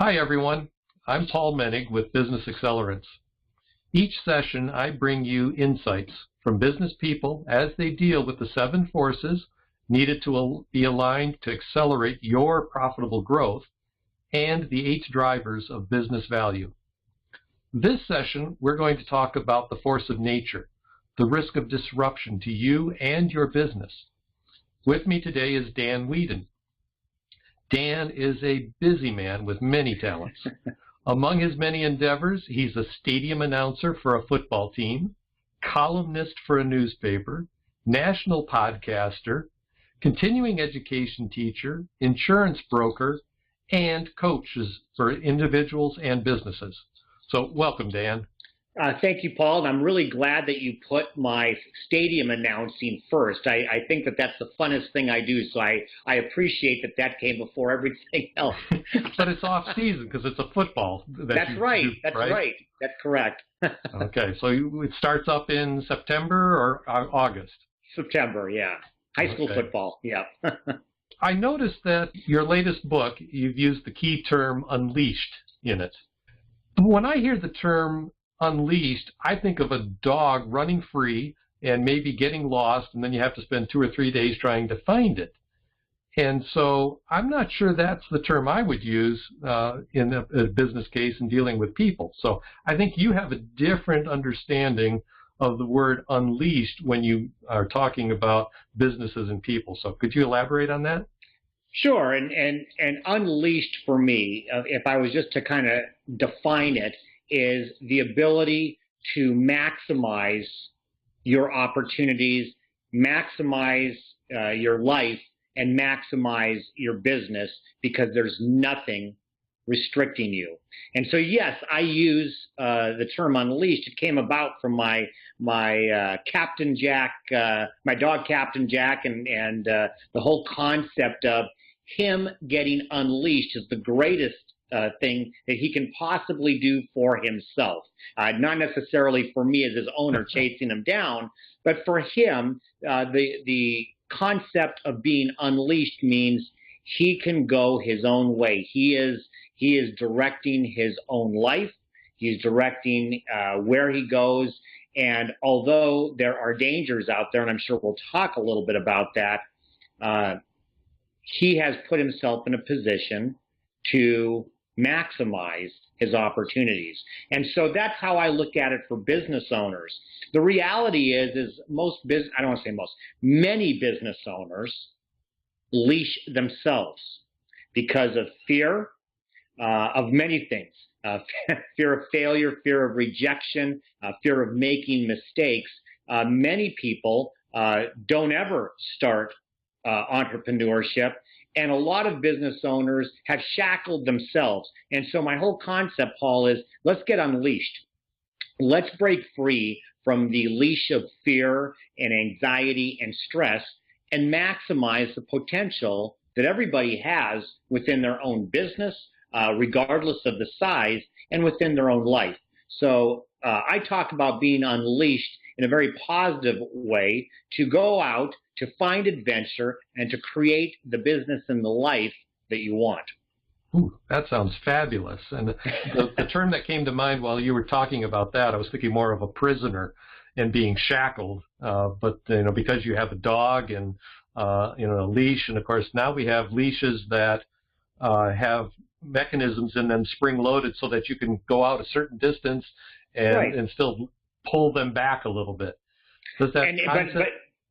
Hi, everyone. I'm Paul Menig with Business Accelerants. Each session, I bring you insights from business people as they deal with the 7 forces needed to be aligned to accelerate your profitable growth and the 8 drivers of business value. This session, we're going to talk about the force of nature, the risk of disruption to you and your business. With me today is Dan Weedin. Dan is a busy man with many talents. Among his many endeavors, he's a stadium announcer for a football team, columnist for a newspaper, national podcaster, continuing education teacher, insurance broker, and coaches for individuals and businesses. So welcome, Dan. Thank you, Paul. And I'm really glad that you put my stadium announcing first. I think that that's the funnest thing I do, so I appreciate that came before everything else. But it's off season because it's a football. That's right. That's right. That's correct. Okay, so it starts up in September or August? September, yeah. High school football, yeah. I noticed that your latest book, you've used the key term unleashed in it. When I hear the term unleashed, I think of a dog running free and maybe getting lost, and then you have to spend 2 or 3 days trying to find it. And so I'm not sure that's the term I would use in a business case in dealing with people. So I think you have a different understanding of the word unleashed when you are talking about businesses and people. So could you elaborate on that? Sure. And unleashed for me, if I was just to kind of define it, is the ability to maximize your opportunities, maximize your life, and maximize your business because there's nothing restricting you. And so, yes, I use the term unleashed. It came about from my Captain Jack, my dog Captain Jack, and the whole concept of him getting unleashed is the greatest thing that he can possibly do for himself. Not necessarily for me as his owner chasing him down, but for him, the concept of being unleashed means he can go his own way. He is directing his own life. He's directing where he goes. And although there are dangers out there, and I'm sure we'll talk a little bit about that, he has put himself in a position to maximize his opportunities. And so that's how I look at it for business owners. The reality is I don't want to say most, many business owners leash themselves because of fear of many things. Fear of failure, fear of rejection, fear of making mistakes. Many people don't ever start entrepreneurship, and a lot of business owners have shackled themselves. And so my whole concept, Paul, is let's get unleashed. Let's break free from the leash of fear and anxiety and stress and maximize the potential that everybody has within their own business, regardless of the size, and within their own life. So I talk about being unleashed in a very positive way to go out, to find adventure, and to create the business and the life that you want. Ooh, that sounds fabulous. And the term that came to mind while you were talking about that, I was thinking more of a prisoner and being shackled. But because you have a dog and a leash, and of course now we have leashes that have mechanisms in them spring-loaded so that you can go out a certain distance and still pull them back a little bit. Does that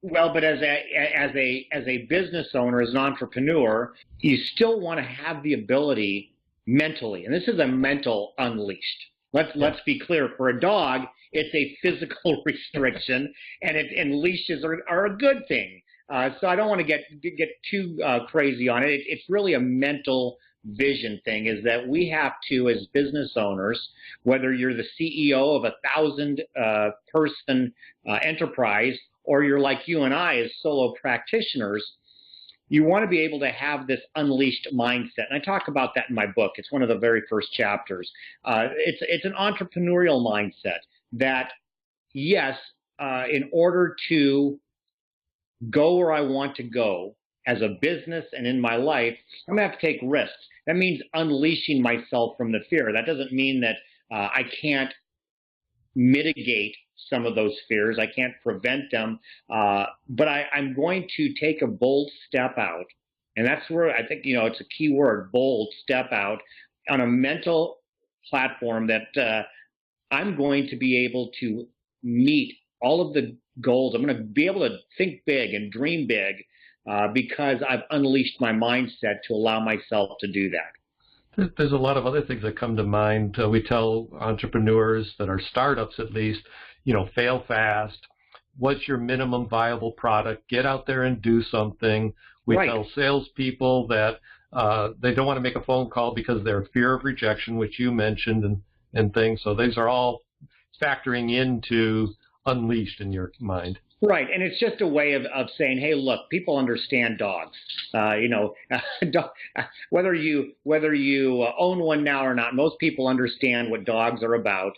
But as a business owner, as an entrepreneur, you still want to have the ability mentally, and this is a mental unleashed. Let's be clear. For a dog, it's a physical restriction, and leashes are a good thing. So I don't want to get too crazy on it. It's really a mental vision thing, is that we have to, as business owners, whether you're the CEO of 1,000 person enterprise, or you're like you and I as solo practitioners, you want to be able to have this unleashed mindset. And I talk about that in my book. It's one of the very first chapters. It's an entrepreneurial mindset that, yes, in order to go where I want to go, as a business and in my life, I'm going to have to take risks. That means unleashing myself from the fear. That doesn't mean that I can't mitigate some of those fears. I can't prevent them, but I'm going to take a bold step out. And that's where I think, it's a key word, bold step out on a mental platform that I'm going to be able to meet all of the goals. I'm going to be able to think big and dream big because I've unleashed my mindset to allow myself to do that. There's a lot of other things that come to mind. We tell entrepreneurs that are startups, at least, fail fast. What's your minimum viable product? Get out there and do something. We Right. tell salespeople that they don't want to make a phone call because they're fear of rejection, which you mentioned, and things. So these are all factoring into Unleashed in your mind. Right, and it's just a way of saying, hey, look, people understand dogs. Whether you own one now or not, most people understand what dogs are about.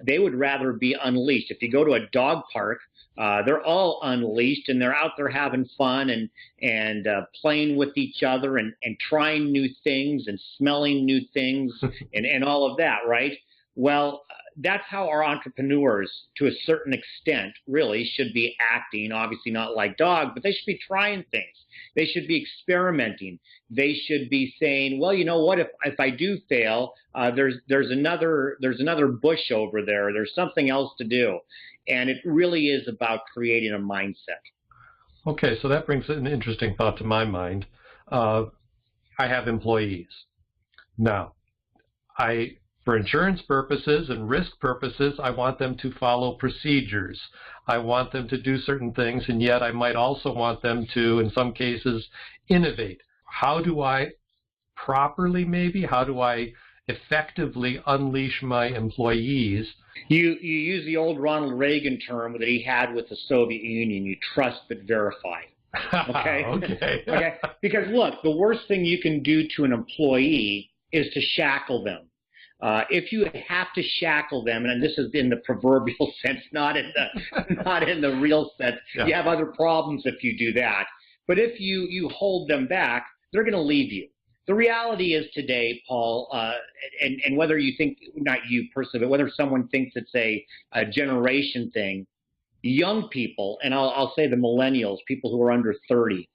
They would rather be unleashed. If you go to a dog park, they're all unleashed, and they're out there having fun and playing with each other and trying new things and smelling new things and all of that, right? Well, that's how our entrepreneurs, to a certain extent, really should be acting. Obviously not like dogs, but they should be trying things. They should be experimenting. They should be saying, well, you know what? If I do fail, there's another bush over there. There's something else to do, and it really is about creating a mindset. Okay, so that brings an interesting thought to my mind. I have employees now. For insurance purposes and risk purposes, I want them to follow procedures. I want them to do certain things, and yet I might also want them to, in some cases, innovate. How do I properly, how do I effectively unleash my employees? You use the old Ronald Reagan term that he had with the Soviet Union, you trust but verify. Okay? Okay. Because look, the worst thing you can do to an employee is to shackle them. If you have to shackle them, and this is in the proverbial sense, not in the real sense, yeah. You have other problems if you do that. But if you hold them back, they're going to leave you. The reality is today, Paul, and whether you think, not you personally, but whether someone thinks it's a generation thing, young people, and I'll say the millennials, people who are under 30,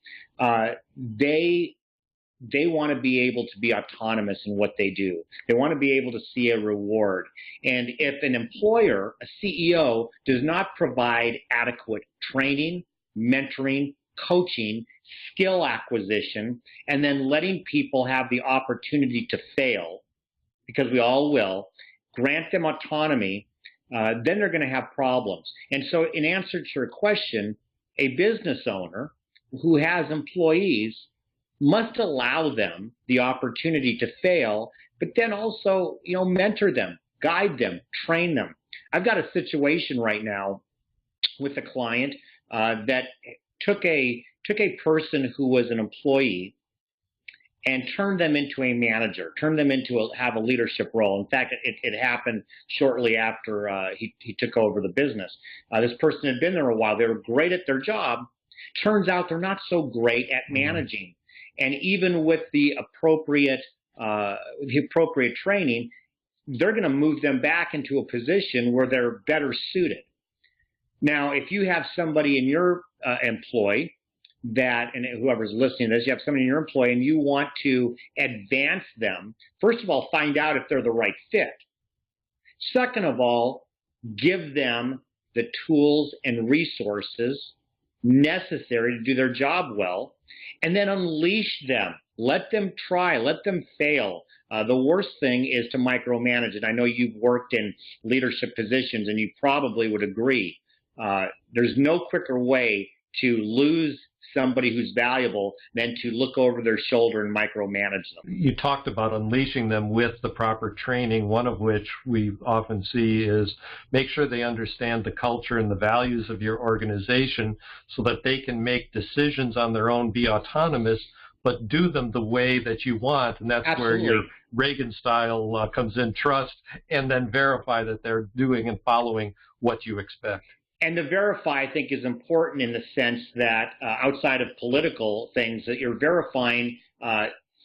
they want to be able to be autonomous in what they do. They want to be able to see a reward. And if an employer, a CEO, does not provide adequate training, mentoring, coaching, skill acquisition, and then letting people have the opportunity to fail, because we all will, grant them autonomy, then they're going to have problems. And so in answer to your question, a business owner who has employees must allow them the opportunity to fail, but then also, mentor them, guide them, train them. I've got a situation right now with a client that took a person who was an employee and turned them into a manager, turned them into have a leadership role. In fact, it happened shortly after he took over the business. This person had been there a while. They were great at their job. Turns out they're not so great at managing. And even with the appropriate training, they're going to move them back into a position where they're better suited. Now, if you have somebody in your employ and whoever's listening to this, you have somebody in your employ and you want to advance them, first of all, find out if they're the right fit. Second of all, give them the tools and resources necessary to do their job well, and then unleash them. Let them try, let them fail. The worst thing is to micromanage it. I know you've worked in leadership positions, and you probably would agree. There's no quicker way to lose somebody who's valuable than to look over their shoulder and micromanage them. You talked about unleashing them with the proper training, one of which we often see is make sure they understand the culture and the values of your organization so that they can make decisions on their own, be autonomous, but do them the way that you want. And that's Absolutely. Where your Reagan style comes in, trust, and then verify that they're doing and following what you expect. And the verify, I think, is important in the sense that outside of political things, that you're verifying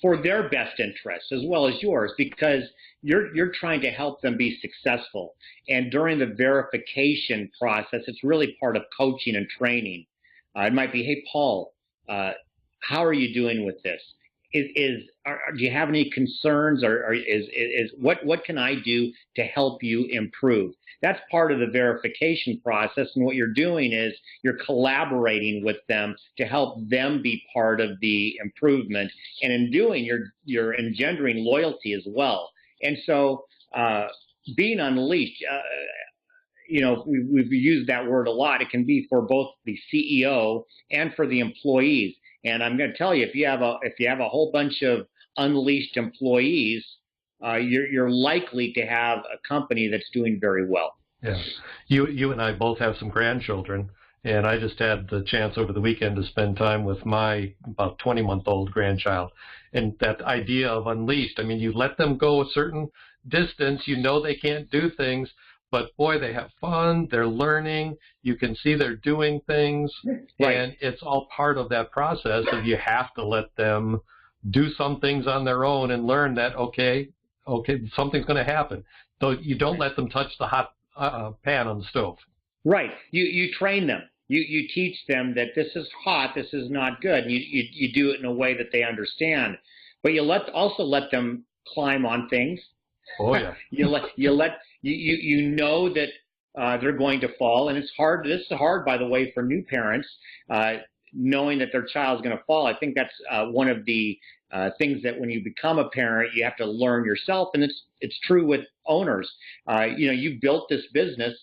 for their best interests as well as yours, because you're trying to help them be successful. And during the verification process, it's really part of coaching and training. It might be, hey, Paul, how are you doing with this? Do you have any concerns, or what can I do to help you improve? That's part of the verification process, and what you're doing is you're collaborating with them to help them be part of the improvement, and in doing, you're engendering loyalty as well. And so, being unleashed, we've used that word a lot. It can be for both the CEO and for the employees. And I'm going to tell you, if you have a whole bunch of unleashed employees, you're likely to have a company that's doing very well. Yeah, you and I both have some grandchildren, and I just had the chance over the weekend to spend time with my about 20-month-old grandchild. And that idea of unleashed, I mean, you let them go a certain distance, you know they can't do things, but boy, they have fun, they're learning, you can see they're doing things, right. And it's all part of that process of you have to let them do some things on their own and learn that, okay, something's going to happen. So you don't let them touch the hot pan on the stove. Right. You train them. You teach them that this is hot, this is not good. And you do it in a way that they understand. But you also let them climb on things. Oh yeah. you know that they're going to fall, and it's hard. This is hard, by the way, for new parents, knowing that their child's going to fall. I think that's one of the things that when you become a parent, you have to learn yourself, and it's true with owners. You built this business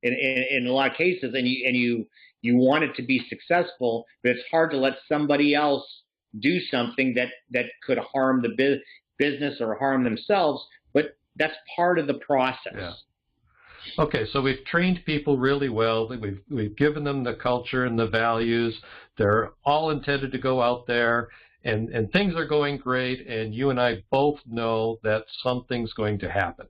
in a lot of cases, and you want it to be successful, but it's hard to let somebody else do something that could harm the business or harm themselves. But that's part of the process. Yeah. Okay, so we've trained people really well. We've given them the culture and the values. They're all intended to go out there, and things are going great, and you and I both know that something's going to happen.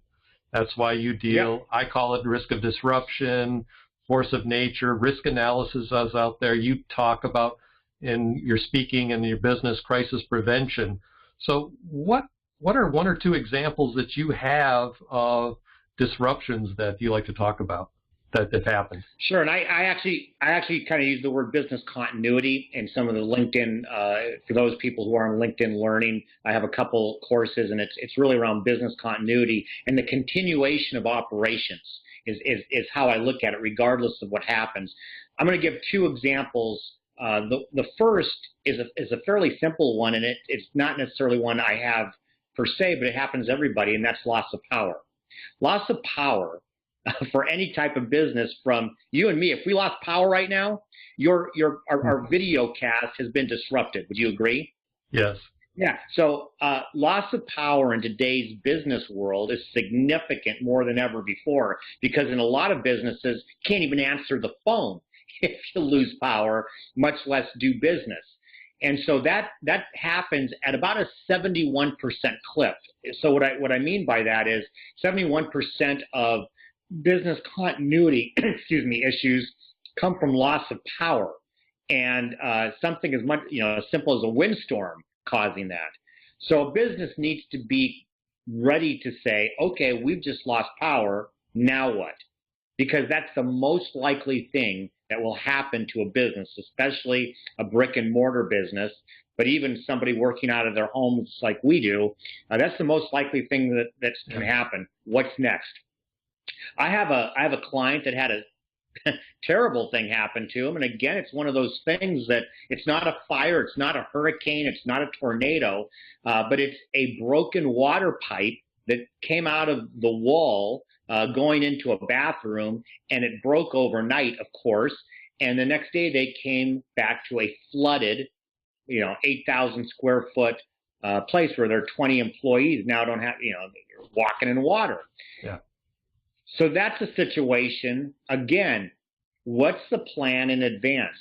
That's why you deal, Yep. I call it risk of disruption, force of nature, risk analysis is out there. You talk about in your speaking and your business crisis prevention. So what are one or two examples that you have of disruptions that you like to talk about that happened? Sure, and I actually kind of use the word business continuity in some of the LinkedIn. For those people who are on LinkedIn Learning, I have a couple courses, and it's really around business continuity and the continuation of operations is how I look at it, regardless of what happens. I'm going to give two examples. The first is a fairly simple one, and it's not necessarily one I have per se, but it happens to everybody, and that's loss of power. Loss of power for any type of business, from you and me. If we lost power right now, our video cast has been disrupted. Would you agree? Yes. Yeah. So loss of power in today's business world is significant more than ever before, because in a lot of businesses, you can't even answer the phone if you lose power, much less do business. And so that happens at about a 71% clip. So what I mean by that is 71% of business continuity issues come from loss of power, and something as much as simple as a windstorm causing that. So a business needs to be ready to say, okay, we've just lost power, now what? Because that's the most likely thing that will happen to a business, especially a brick and mortar business, but even somebody working out of their homes like we do. That's the most likely thing that can happen. What's next? I have a client that had a terrible thing happen to him, and again, it's one of those things that it's not a fire, it's not a hurricane, it's not a tornado, but it's a broken water pipe that came out of the wall going into a bathroom, and it broke overnight, of course. And the next day they came back to a flooded, 8,000 square foot place where their 20 employees now don't have, they're walking in water. Yeah. So that's a situation. Again, what's the plan in advance?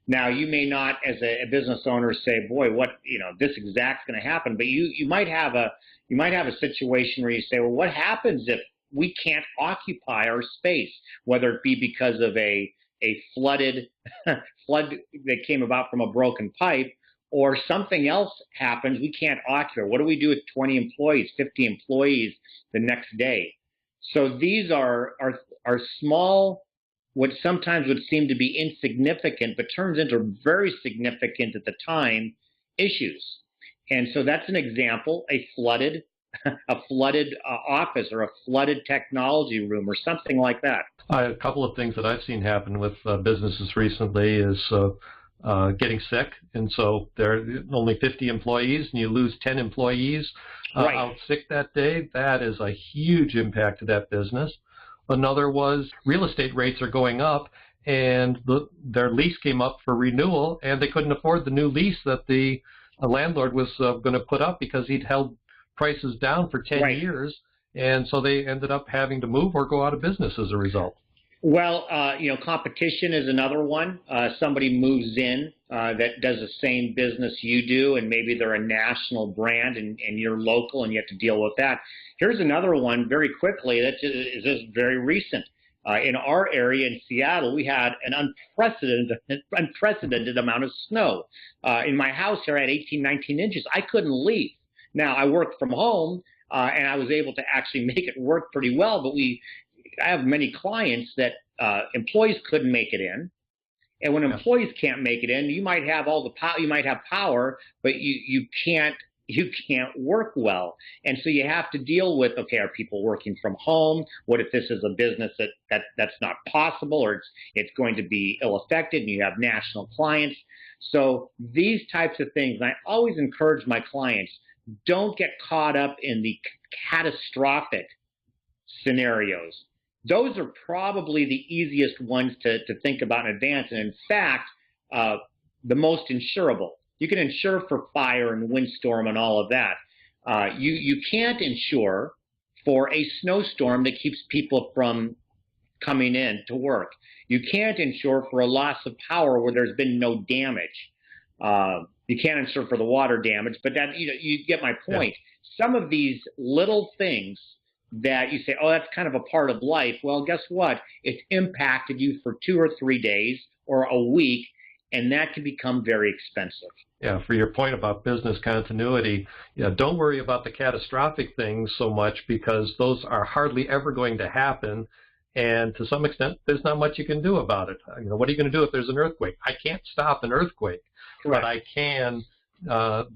Now, you may not, as a business owner, say, "Boy, this exact's going to happen." But you might have a situation where you say, "Well, what happens if we can't occupy our space, whether it be because of a flooded flood that came about from a broken pipe, or something else happens, we can't occupy. What do we do with 20 employees, 50 employees the next day? So these are small, what sometimes would seem to be insignificant, but turns into very significant at the time issues. And so that's an example, a flooded office or a flooded technology room or something like that. A couple of things that I've seen happen with businesses recently is getting sick, and so there are only 50 employees, and you lose 10 employees Right. out sick that day. That is a huge impact to that business. Another was real estate rates are going up, and their lease came up for renewal, and they couldn't afford the new lease that the landlord was going to put up because he'd held prices down for 10 Right. years, and so they ended up having to move or go out of business as a result. Well, competition is another one. Somebody moves in that does the same business you do, and maybe they're a national brand and you're local and you have to deal with that. Here's another one very quickly that is just very recent. In our area in Seattle, we had an unprecedented amount of snow. In my house here, I had 18, 19 inches. I couldn't leave. Now, I worked from home, and I was able to actually make it work pretty well, but I have many clients that employees couldn't make it in. And when employees can't make it in, you might have you might have power, but you can't work well. And so you have to deal with, okay, are people working from home? What if this is a business that's not possible, or it's going to be ill-affected and you have national clients? So these types of things, and I always encourage my clients, don't get caught up in the catastrophic scenarios. Those are probably the easiest ones to think about in advance, and in fact, the most insurable. You can insure for fire and windstorm and all of that. You can't insure for a snowstorm that keeps people from coming in to work. You can't insure for a loss of power where there's been no damage. You can't insure for the water damage, but that you get my point. Yeah. Some of these little things that you say, oh, that's kind of a part of life. Well, guess what? It's impacted you for 2 or 3 days or a week, and that can become very expensive. Yeah, for your point about business continuity, don't worry about the catastrophic things so much, because those are hardly ever going to happen. And to some extent, there's not much you can do about it. What are you going to do if there's an earthquake? I can't stop an earthquake, Correct. But I can,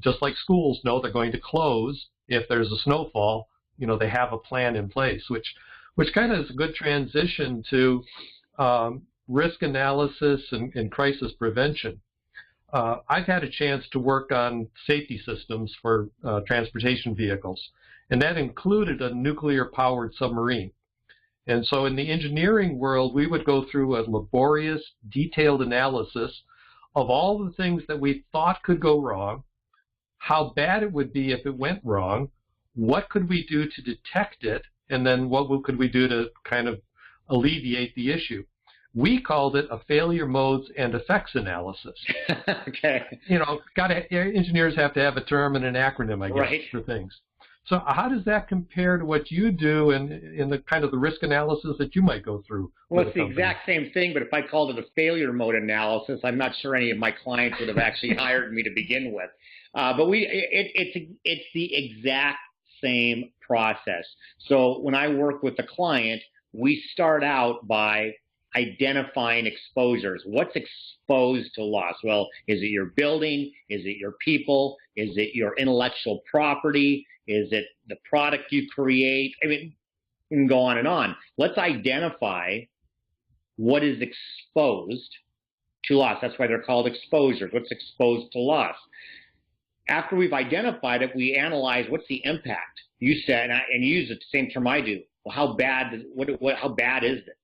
just like schools know they're going to close if there's a snowfall. They have a plan in place, which kind of is a good transition to risk analysis and crisis prevention. I've had a chance to work on safety systems for transportation vehicles, and that included a nuclear-powered submarine. And so in the engineering world, we would go through a laborious, detailed analysis of all the things that we thought could go wrong, how bad it would be if it went wrong, what could we do to detect it, and then what could we do to kind of alleviate the issue. We called it a failure modes and effects analysis. Okay. Engineers have to have a term and an acronym, I guess, right. for things. So how does that compare to what you do in the kind of the risk analysis that you might go through? Well, it's the exact same thing, but if I called it a failure mode analysis, I'm not sure any of my clients would have actually hired me to begin with. But it's the exact same process. So when I work with a client, we start out by identifying exposures. What's exposed to loss? Well, is it your building? Is it your people? Is it your intellectual property? Is it the product you create? I mean, you can go on and on. Let's identify what is exposed to loss. That's why they're called exposures. What's exposed to loss? After we've identified it, we analyze what's the impact. You said, and you use the same term I do. Well, how bad is it?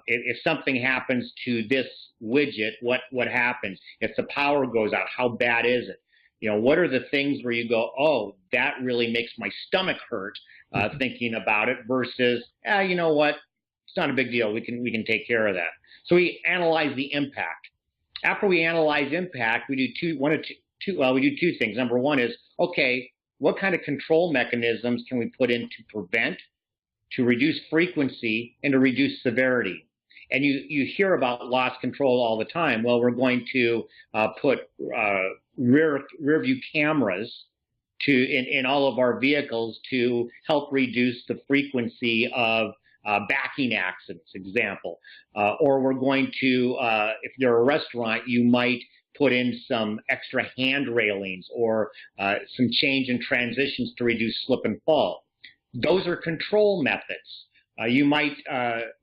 If something happens to this widget, what happens? If the power goes out, how bad is it? What are the things where you go, oh, that really makes my stomach hurt thinking about it, versus, you know what? It's not a big deal. We can take care of that. So we analyze the impact. After we analyze impact, we do two things. Number one is, okay, what kind of control mechanisms can we put in to prevent, to reduce frequency and to reduce severity. And you hear about loss control all the time. Well, we're going to put rear view cameras in all of our vehicles to help reduce the frequency of backing accidents, example. Or we're going to, if you're a restaurant, you might put in some extra hand railings or some change in transitions to reduce slip and fall. Those are control methods. You might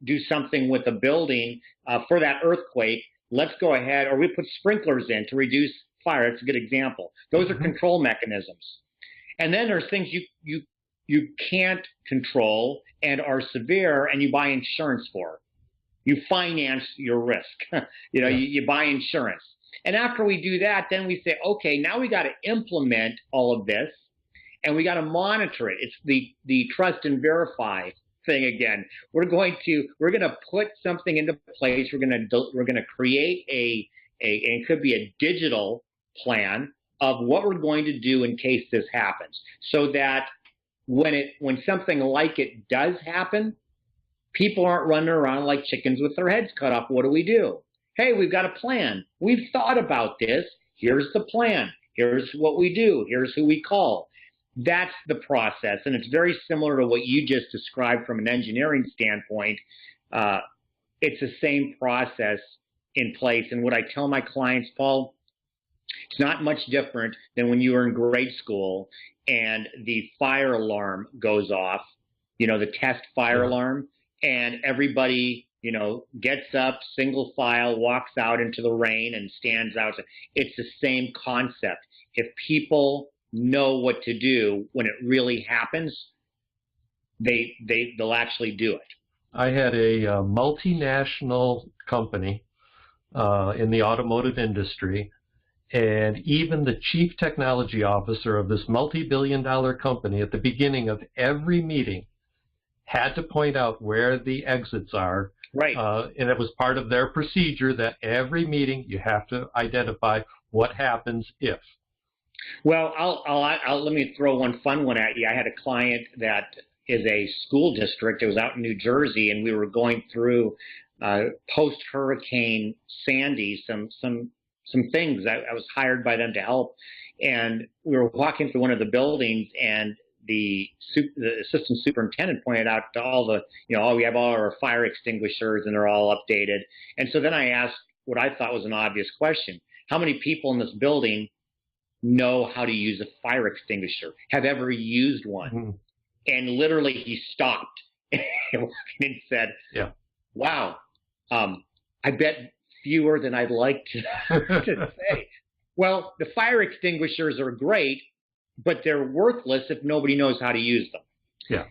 do something with a building for that earthquake. Let's go ahead, or we put sprinklers in to reduce fire. That's a good example. Those are control mechanisms. And then there's things you can't control and are severe, and you buy insurance for. You finance your risk. You buy insurance. And after we do that, then we say, okay, now we got to implement all of this, and we got to monitor it. It's the trust and verify thing again. We're going to put something into place. We're going to create and it could be a digital plan of what we're going to do in case this happens, so that when something like it does happen, people aren't running around like chickens with their heads cut off. What do we do? Hey, we've got a plan. We've thought about this. Here's the plan. Here's what we do. Here's who we call. That's the process, and it's very similar to what you just described from an engineering standpoint. It's the same process in place, and what I tell my clients, Paul, it's not much different than when you were in grade school and the fire alarm goes off, the test fire alarm, and everybody, gets up, single file, walks out into the rain and stands out. It's the same concept. If people know what to do when it really happens, they'll actually do it. I had a multinational company in the automotive industry, and even the chief technology officer of this multi-billion-dollar company at the beginning of every meeting had to point out where the exits are. Right. And it was part of their procedure that every meeting you have to identify what happens if. Well, I'll let me throw one fun one at you. I had a client that is a school district. It was out in New Jersey, and we were going through post-Hurricane Sandy some things. I was hired by them to help, and we were walking through one of the buildings, and the assistant superintendent pointed out to all the, we have all our fire extinguishers and they're all updated. And so then I asked what I thought was an obvious question. How many people in this building know how to use a fire extinguisher, have ever used one? Mm-hmm. And literally he stopped and said, wow, I bet fewer than I'd like to say. Well, the fire extinguishers are great, but they're worthless if nobody knows how to use them. Yeah.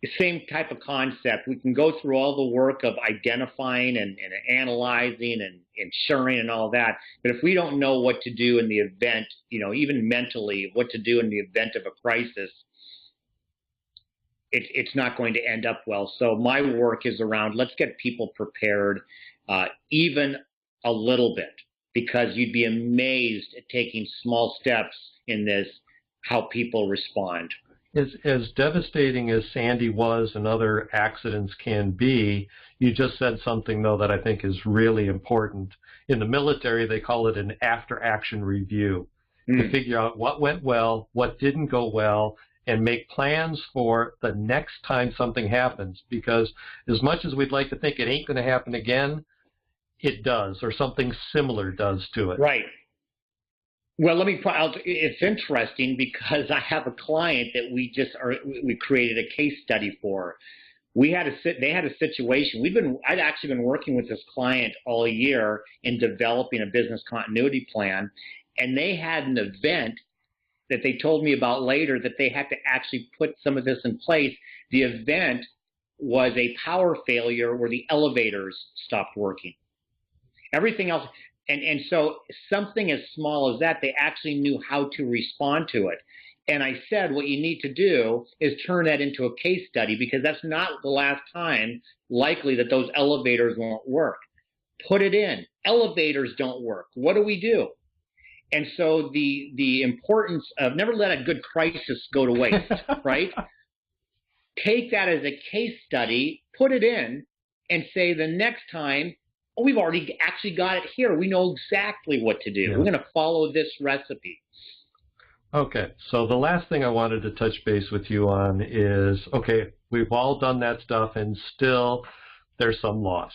The same type of concept. We can go through all the work of identifying and analyzing and ensuring and all that, but if we don't know what to do in the event, even mentally, what to do in the event of a crisis, it's not going to end up well. So my work is around, let's get people prepared, even a little bit, because you'd be amazed at taking small steps in this, how people respond. As devastating as Sandy was and other accidents can be, you just said something, though, that I think is really important. In the military, they call it an after-action review to figure out what went well, what didn't go well, and make plans for the next time something happens. Because as much as we'd like to think it ain't going to happen again, it does, or something similar does to it. Right. Well, it's interesting because I have a client that we created a case study for. They had a situation. I'd actually been working with this client all year in developing a business continuity plan, and they had an event that they told me about later that they had to actually put some of this in place. The event was a power failure where the elevators stopped working. Everything else. And so something as small as that, they actually knew how to respond to it. And I said, what you need to do is turn that into a case study, because that's not the last time likely that those elevators won't work. Put it in. Elevators don't work. What do we do? And so the importance of never let a good crisis go to waste, right? take that as a case study, put it in, and say the next time, oh, we've already actually got it here. We know exactly what to do. Yeah. We're going to follow this recipe. Okay, so the last thing I wanted to touch base with you on is, okay, we've all done that stuff and still there's some loss.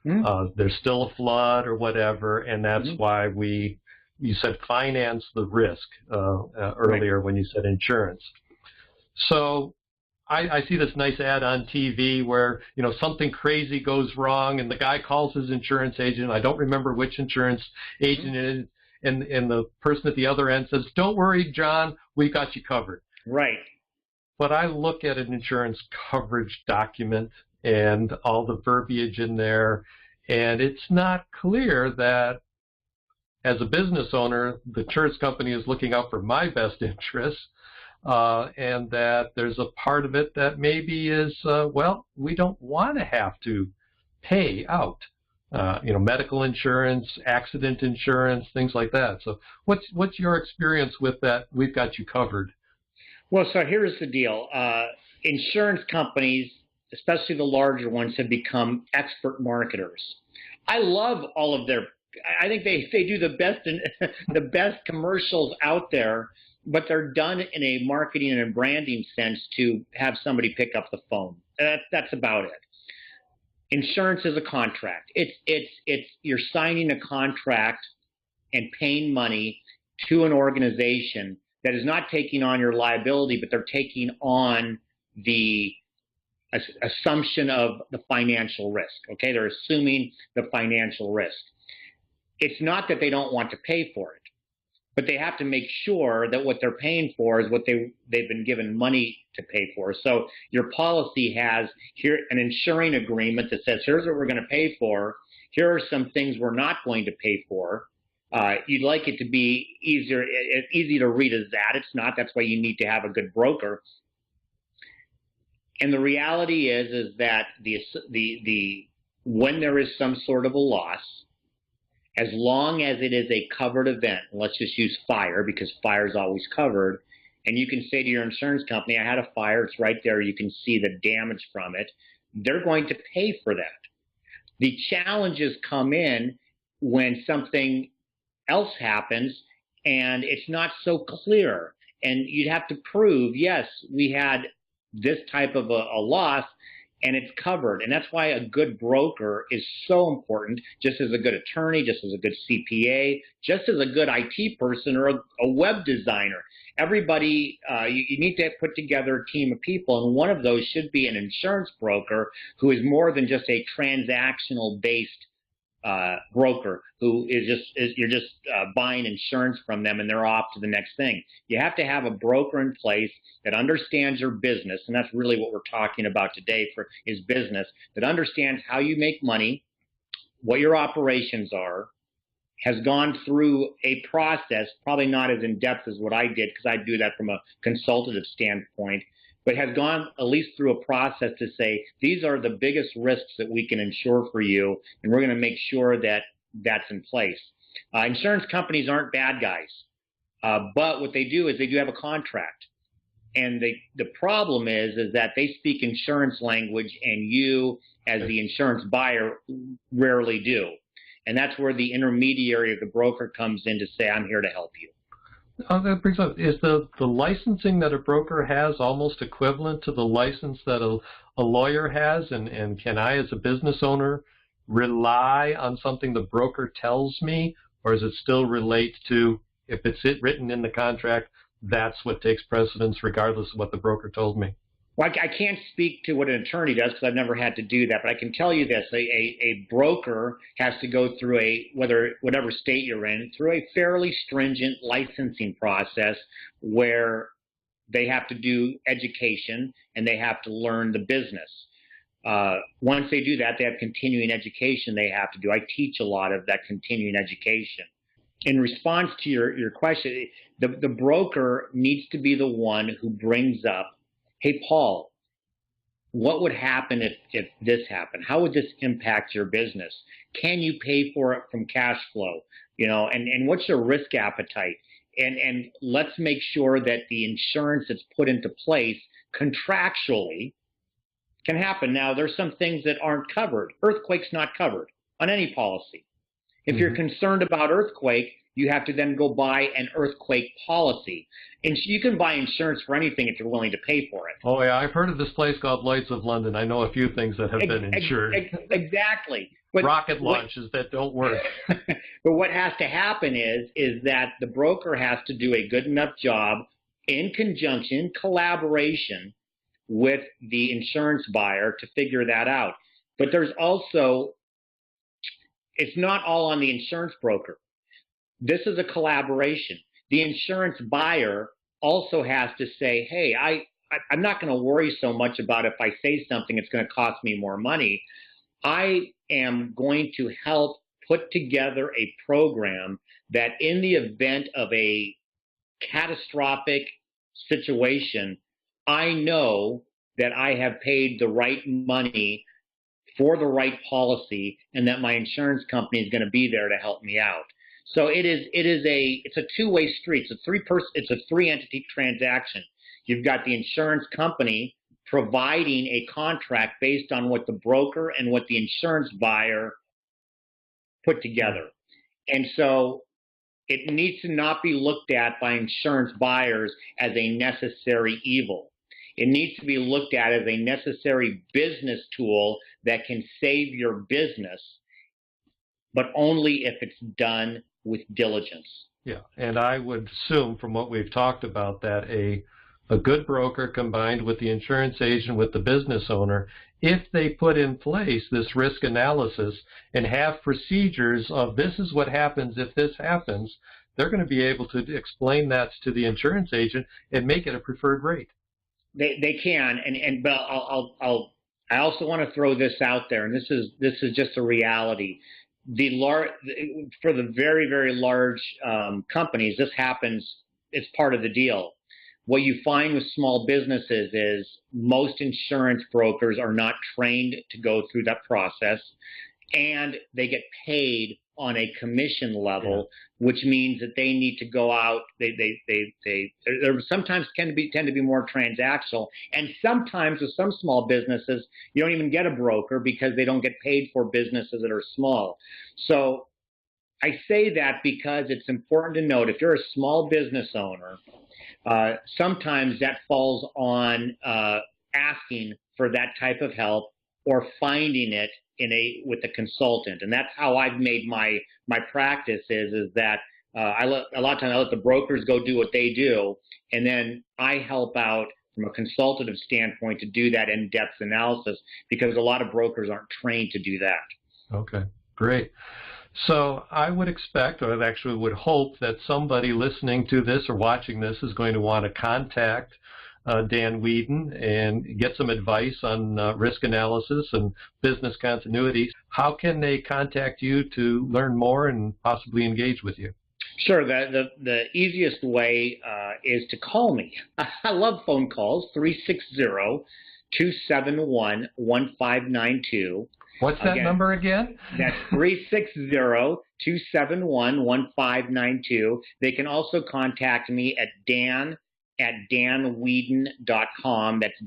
There's still a flood or whatever, and that's why you said finance the risk earlier when you said insurance. So I see this nice ad on TV where, you know, something crazy goes wrong and the guy calls his insurance agent. I don't remember which insurance agent it is. And the person at the other end says, "Don't worry, John, we got you covered." Right. But I look at an insurance coverage document and all the verbiage in there, and it's not clear that as a business owner, the insurance company is looking out for my best interests, and that there's a part of it that maybe is, well, we don't want to have to pay out. You know, medical insurance, accident insurance, things like that. So what's your experience with that? We've got you covered. Well, so here's the deal. Insurance companies, especially the larger ones, have become expert marketers. I love all of their, I think they do the best the best commercials out there, but they're done in a marketing and a branding sense to have somebody pick up the phone. That's about it. Insurance is a contract. It's you're signing a contract and paying money to an organization that is not taking on your liability, but they're taking on the assumption of the financial risk. Okay, they're assuming the financial risk. It's not that they don't want to pay for it, but they have to make sure that what they're paying for is what they've been given money to pay for. So your policy has here an insuring agreement that says, here's what we're going to pay for. Here are some things we're not going to pay for. You'd like it to be easier. It's easy to read as that. It's not. That's why you need to have a good broker. And the reality is that when there is some sort of a loss, as long as it is a covered event, let's just use fire because fire is always covered, and you can say to your insurance company, I had a fire, it's right there, you can see the damage from it, they're going to pay for that. The challenges come in when something else happens and it's not so clear, and you'd have to prove, yes, we had this type of a loss, and it's covered. And that's why a good broker is so important, just as a good attorney, just as a good CPA, just as a good IT person or a web designer. Everybody, you need to put together a team of people, and one of those should be an insurance broker who is more than just a transactional-based broker who you're just buying insurance from them and they're off to the next thing. You have to have a broker in place that understands your business, and that's really what we're talking about today is business, that understands how you make money, what your operations are, has gone through a process, probably not as in depth as what I did because I do that from a consultative standpoint, but has gone at least through a process to say, these are the biggest risks that we can insure for you, and we're going to make sure that that's in place. Insurance companies aren't bad guys, but what they do is they do have a contract. And the problem is that they speak insurance language, and you, as the insurance buyer, rarely do. And that's where the intermediary of the broker comes in to say, I'm here to help you. That brings up, is the licensing that a broker has almost equivalent to the license that a lawyer has? And can I, as a business owner, rely on something the broker tells me? Or does it still relate to, if it's written in the contract, that's what takes precedence regardless of what the broker told me? Well, I can't speak to what an attorney does because I've never had to do that, but I can tell you this: a broker has to go through whatever state you're in, through a fairly stringent licensing process where they have to do education and they have to learn the business. Once they do that, they have continuing education they have to do. I teach a lot of that continuing education. In response to your question, the broker needs to be the one who brings up, hey, Paul, what would happen if this happened? How would this impact your business? Can you pay for it from cash flow? You know, and what's your risk appetite? And let's make sure that the insurance that's put into place contractually can happen. Now, there's some things that aren't covered. Earthquake's not covered on any policy. If you're concerned about earthquake, you have to then go buy an earthquake policy. And you can buy insurance for anything if you're willing to pay for it. Oh, yeah, I've heard of this place called Lloyd's of London. I know a few things that have been insured. Exactly. But rocket launches that don't work. But what has to happen is that the broker has to do a good enough job in conjunction, collaboration with the insurance buyer to figure that out. But there's also, it's not all on the insurance broker. This is a collaboration. The insurance buyer also has to say, hey, I'm not going to worry so much about if I say something, it's going to cost me more money. I am going to help put together a program that in the event of a catastrophic situation, I know that I have paid the right money for the right policy and that my insurance company is going to be there to help me out. So it's a two-way street. It's a three-entity transaction. You've got the insurance company providing a contract based on what the broker and what the insurance buyer put together. And so it needs to not be looked at by insurance buyers as a necessary evil. It needs to be looked at as a necessary business tool that can save your business, but only if it's done with diligence. Yeah, and I would assume from what we've talked about that a good broker combined with the insurance agent, with the business owner, if they put in place this risk analysis and have procedures of this is what happens if this happens, they're going to be able to explain that to the insurance agent and make it a preferred rate. They can, but I also want to throw this out there, and this is just a reality. For the very, very large companies, this happens. It's part of the deal. What you find with small businesses is most insurance brokers are not trained to go through that process, and they get paid on a commission level, which means that they need to go out. They sometimes tend to be more transactional, and sometimes with some small businesses, you don't even get a broker because they don't get paid for businesses that are small. So I say that because it's important to note if you're a small business owner, sometimes that falls on asking for that type of help or finding it with a consultant, and that's how I've made my practice is that a lot of times I let the brokers go do what they do, and then I help out from a consultative standpoint to do that in-depth analysis because a lot of brokers aren't trained to do that. Okay, great. So I would expect, or I actually would hope, that somebody listening to this or watching this is going to want to contact Dan Weedin and get some advice on risk analysis and business continuity. How can they contact you to learn more and possibly engage with you? Sure. The easiest way is to call me. I love phone calls, 360-271-1592. What's that number again? That's 360-271-1592. They can also contact me at danweedin.com. That's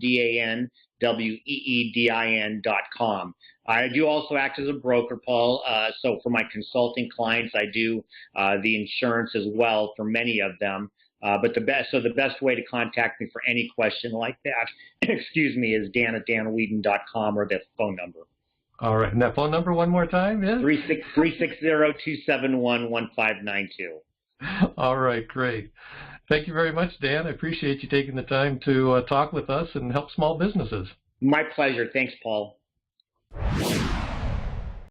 DANWEEDIN.com. I do also act as a broker, Paul. So for my consulting clients, I do the insurance as well for many of them. But the best way to contact me for any question like that, excuse me, is dan@danweedin.com or the phone number. All right. And that phone number one more time is? 360-271-1592. All right. Great. Thank you very much, Dan. I appreciate you taking the time to talk with us and help small businesses. My pleasure. Thanks, Paul.